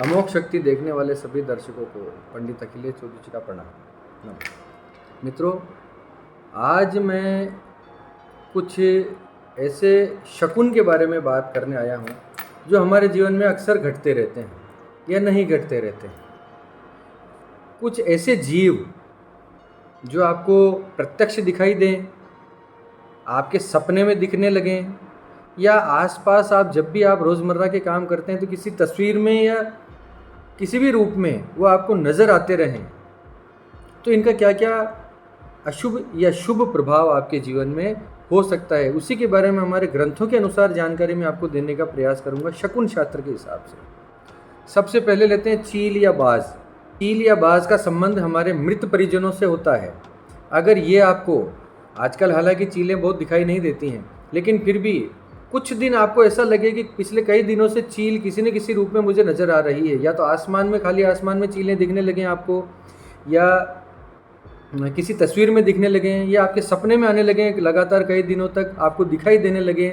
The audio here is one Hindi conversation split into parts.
अमोघ शक्ति देखने वाले सभी दर्शकों को पंडित अखिलेश चौधरी जी का प्रणाम। मित्रों, आज मैं कुछ ऐसे शकुन के बारे में बात करने आया हूँ जो हमारे जीवन में अक्सर घटते रहते हैं या नहीं घटते रहते हैं। कुछ ऐसे जीव जो आपको प्रत्यक्ष दिखाई दें, आपके सपने में दिखने लगें, या आसपास आप जब भी आप रोज़मर्रा के काम करते हैं तो किसी तस्वीर में या किसी भी रूप में वो आपको नज़र आते रहें, तो इनका क्या क्या अशुभ या शुभ प्रभाव आपके जीवन में हो सकता है, उसी के बारे में हमारे ग्रंथों के अनुसार जानकारी मैं आपको देने का प्रयास करूंगा शकुन शास्त्र के हिसाब से। सबसे पहले लेते हैं चील या बाज। चील या बाज का संबंध हमारे मृत परिजनों से होता है। अगर ये आपको, आजकल हालांकि चीलें बहुत दिखाई नहीं देती हैं, लेकिन फिर भी कुछ दिन आपको ऐसा लगे कि पिछले कई दिनों से चील किसी न किसी रूप में मुझे नज़र आ रही है, या तो आसमान में, खाली आसमान में चीलें दिखने लगें आपको, या किसी तस्वीर में दिखने लगें, या आपके सपने में आने लगें लगातार कई दिनों तक आपको दिखाई देने लगें,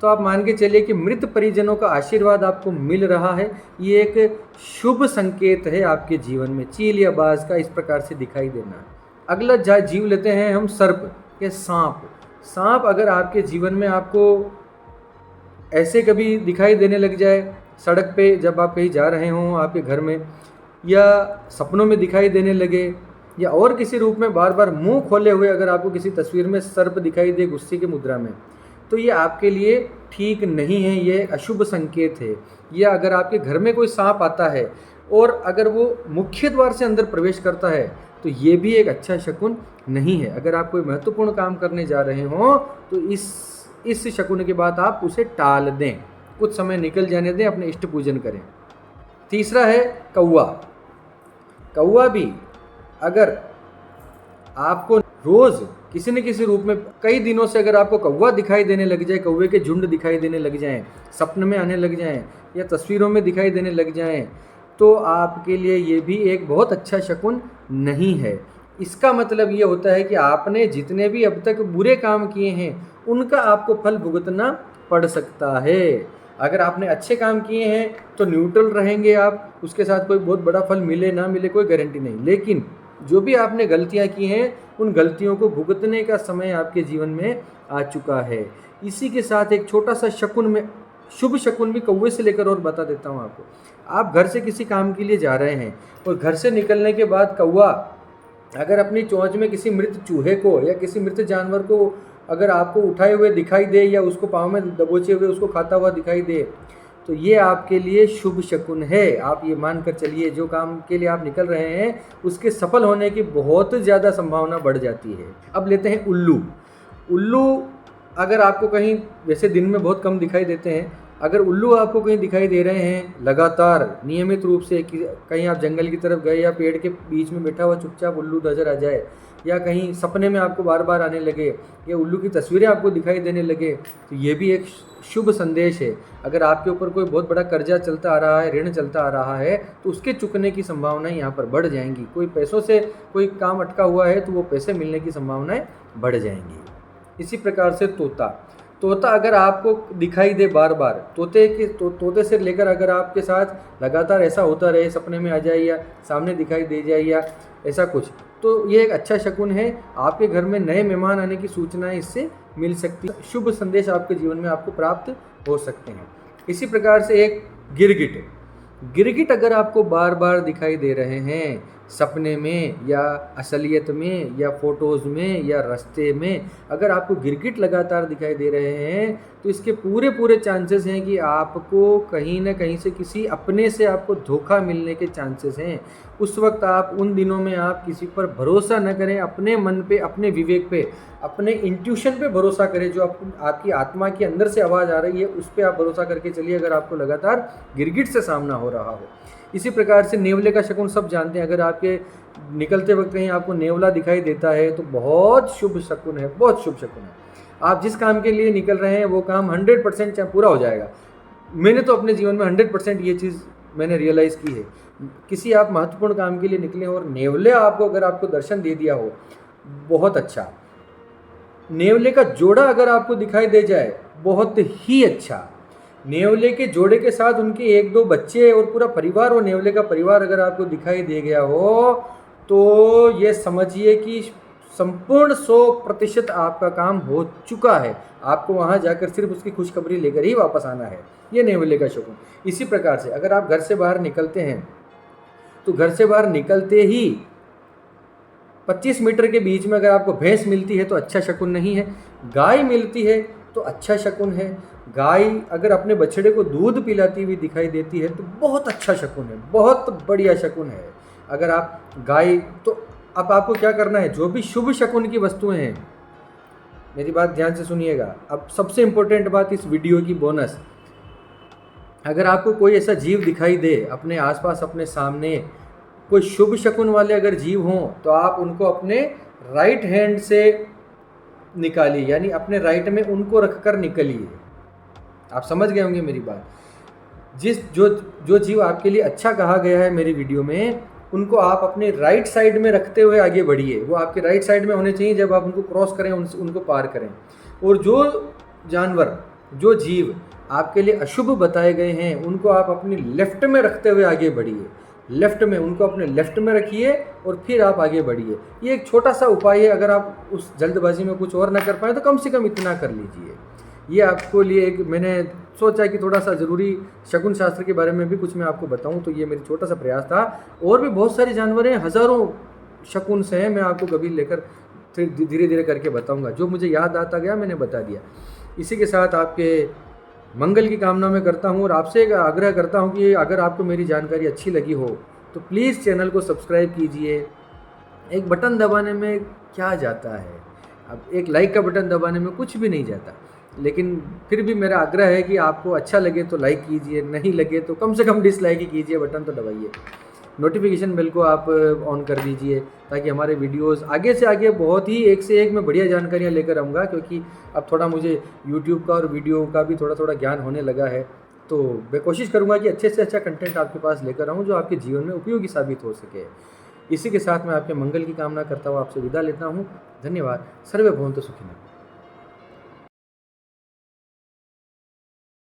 तो आप मान के चलिए कि मृत परिजनों का आशीर्वाद आपको मिल रहा है। ये एक शुभ संकेत है आपके जीवन में, चील या बाज का इस प्रकार से दिखाई देना। अगला जीव लेते हैं हम सर्प या सांप। सांप अगर आपके जीवन में आपको ऐसे कभी दिखाई देने लग जाए, सड़क पे जब आप कहीं जा रहे हों, आपके घर में, या सपनों में दिखाई देने लगे, या और किसी रूप में बार बार मुंह खोले हुए अगर आपको किसी तस्वीर में सर्प दिखाई दे गुस्से की मुद्रा में, तो ये आपके लिए ठीक नहीं है, ये अशुभ संकेत है। या अगर आपके घर में कोई सांप आता है और अगर वो मुख्य द्वार से अंदर प्रवेश करता है, तो ये भी एक अच्छा शकुन नहीं है। अगर आप कोई महत्वपूर्ण काम करने जा रहे हों तो इस शकुन के बाद आप उसे टाल दें, कुछ समय निकल जाने दें, अपने इष्ट पूजन करें। तीसरा है कौवा। कौवा भी अगर आपको रोज किसी न किसी रूप में कई दिनों से अगर आपको कौवा दिखाई देने लग जाए, कौवे के झुंड दिखाई देने लग जाएं, सपने में आने लग जाएं, या तस्वीरों में दिखाई देने लग जाएं, तो आपके लिए ये भी एक बहुत अच्छा शकुन नहीं है। इसका मतलब ये होता है कि आपने जितने भी अब तक बुरे काम किए हैं उनका आपको फल भुगतना पड़ सकता है। अगर आपने अच्छे काम किए हैं तो न्यूट्रल रहेंगे आप, उसके साथ कोई बहुत बड़ा फल मिले ना मिले कोई गारंटी नहीं, लेकिन जो भी आपने गलतियां की हैं उन गलतियों को भुगतने का समय आपके जीवन में आ चुका है। इसी के साथ एक छोटा सा शकुन में, शुभ शकुन भी कौवे से लेकर और बता देता हूँ आपको। आप घर से किसी काम के लिए जा रहे हैं और घर से निकलने के बाद कौवा अगर अपनी चोंच में किसी मृत चूहे को या किसी मृत जानवर को अगर आपको उठाए हुए दिखाई दे, या उसको पाँव में दबोचे हुए उसको खाता हुआ दिखाई दे, तो ये आपके लिए शुभ शकुन है। आप ये मान कर चलिए जो काम के लिए आप निकल रहे हैं उसके सफल होने की बहुत ज़्यादा संभावना बढ़ जाती है। अब लेते हैं उल्लू। उल्लू अगर आपको कहीं, वैसे दिन में बहुत कम दिखाई देते हैं, अगर उल्लू आपको कहीं दिखाई दे रहे हैं लगातार नियमित रूप से, कहीं आप जंगल की तरफ गए या पेड़ के बीच में बैठा हुआ चुपचाप उल्लू नजर आ जाए, या कहीं सपने में आपको बार बार आने लगे, या उल्लू की तस्वीरें आपको दिखाई देने लगे, तो ये भी एक शुभ संदेश है। अगर आपके ऊपर कोई बहुत बड़ा कर्जा चलता आ रहा है, ऋण चलता आ रहा है, तो उसके चुकने की संभावनाएं यहाँ पर बढ़ जाएंगी। कोई पैसों से कोई काम अटका हुआ है तो वो पैसे मिलने की संभावनाएं बढ़ जाएंगी। इसी प्रकार से तोता अगर आपको दिखाई दे बार बार, तोते से लेकर अगर आपके साथ लगातार ऐसा होता रहे, सपने में आ जाए या सामने दिखाई दे जाए या ऐसा कुछ, तो ये एक अच्छा शकुन है। आपके घर में नए मेहमान आने की सूचनाएं इससे मिल सकती है, शुभ संदेश आपके जीवन में आपको प्राप्त हो सकते हैं। इसी प्रकार से एक गिरगिट अगर आपको बार बार दिखाई दे रहे हैं सपने में या असलियत में या फोटोज़ में या रास्ते में, अगर आपको गिरगिट लगातार दिखाई दे रहे हैं तो इसके पूरे चांसेस हैं कि आपको कहीं ना कहीं से किसी अपने से आपको धोखा मिलने के चांसेस हैं। उस वक्त आप, उन दिनों में आप किसी पर भरोसा न करें, अपने मन पे, अपने विवेक पे, अपने इंट्यूशन पे भरोसा करें। जो आपकी आत्मा के अंदर से आवाज़ आ रही है उस पर आप भरोसा करके चलिए, अगर आपको लगातार गिरगिट से सामना हो रहा हो। इसी प्रकार से नेवले का शकुन सब जानते हैं। अगर आपके निकलते वक्त कहीं आपको नेवला दिखाई देता है तो बहुत शुभ शकुन है, बहुत शुभ शकुन है। आप जिस काम के लिए निकल रहे हैं वो काम 100% पूरा हो जाएगा। मैंने तो अपने जीवन में 100% ये चीज़ मैंने रियलाइज़ की है। किसी आप महत्वपूर्ण काम के लिए निकले हो और नेवले आपको, अगर आपको दर्शन दे दिया हो, बहुत अच्छा। नेवले का जोड़ा अगर आपको दिखाई दे जाए, बहुत ही अच्छा। नेवले के जोड़े के साथ उनके 1-2 बच्चे और पूरा परिवार, और नेवले का परिवार अगर आपको दिखाई दे गया हो तो ये समझिए कि संपूर्ण 100% आपका काम हो चुका है। आपको वहाँ जाकर सिर्फ उसकी खुशखबरी लेकर ही वापस आना है। ये नेवले का शकुन। इसी प्रकार से अगर आप घर से बाहर निकलते हैं तो घर से बाहर निकलते ही 25 मीटर के बीच में अगर आपको भैंस मिलती है तो अच्छा शकुन नहीं है। गाय मिलती है तो अच्छा शकुन है। गाय अगर अपने बछड़े को दूध पिलाती हुई दिखाई देती है तो बहुत अच्छा शकुन है, बहुत बढ़िया शकुन है। अगर आप गाय, तो अब आपको क्या करना है, जो भी शुभ शकुन की वस्तुएं हैं, मेरी बात ध्यान से सुनिएगा। अब सबसे इम्पोर्टेंट बात इस वीडियो की बोनस, अगर आपको कोई ऐसा जीव दिखाई दे अपने आसपास, अपने सामने कोई शुभ शकुन वाले अगर जीव हों तो आप उनको अपने राइट हैंड से निकालिए, यानी अपने राइट में उनको रखकर निकलिए। आप समझ गए होंगे मेरी बात। जो जीव आपके लिए अच्छा कहा गया है मेरी वीडियो में, उनको आप अपने राइट साइड में रखते हुए आगे बढ़िए। वो आपके राइट साइड में होने चाहिए जब आप उनको क्रॉस करें, उनको पार करें। और जो जानवर, जो जीव आपके लिए अशुभ बताए गए हैं, उनको आप अपनी लेफ्ट में रखते हुए आगे बढ़िए। लेफ्ट में उनको अपने लेफ्ट में रखिए और फिर आप आगे बढ़िए। ये एक छोटा सा उपाय है। अगर आप उस जल्दबाजी में कुछ और ना कर पाए तो कम से कम इतना कर लीजिए। ये आपको लिए एक, मैंने सोचा कि थोड़ा सा ज़रूरी शकुन शास्त्र के बारे में भी कुछ मैं आपको बताऊं, तो ये मेरी छोटा सा प्रयास था। और भी बहुत सारे जानवर हैं, हज़ारों शकुन से हैं, मैं आपको कभी लेकर फिर धीरे धीरे करके बताऊंगा। जो मुझे याद आता गया मैंने बता दिया। इसी के साथ आपके मंगल की कामना मैं करता हूँ और आपसे एक आग्रह करता हूँ कि अगर आपको मेरी जानकारी अच्छी लगी हो तो प्लीज़ चैनल को सब्सक्राइब कीजिए। एक बटन दबाने में क्या जाता है, अब एक लाइक का बटन दबाने में कुछ भी नहीं जाता, लेकिन फिर भी मेरा आग्रह है कि आपको अच्छा लगे तो लाइक कीजिए, नहीं लगे तो कम से कम डिसलाइक ही कीजिए, बटन तो दबाइए। नोटिफिकेशन बेल को आप ऑन कर दीजिए ताकि हमारे वीडियोस आगे से आगे बहुत ही एक से एक मैं बढ़िया जानकारियाँ लेकर आऊँगा, क्योंकि अब थोड़ा मुझे यूट्यूब का और वीडियो का भी थोड़ा थोड़ा ज्ञान होने लगा है। तो मैं कोशिश करूँगा कि अच्छे से अच्छा कंटेंट आपके पास लेकर आऊँ जो आपके जीवन में उपयोगी साबित हो सके। इसी के साथ मैं आपके मंगल की कामना करता हुआ आपसे विदा लेता हूँ। धन्यवाद। सर्वे भवन्तु सुखिनः।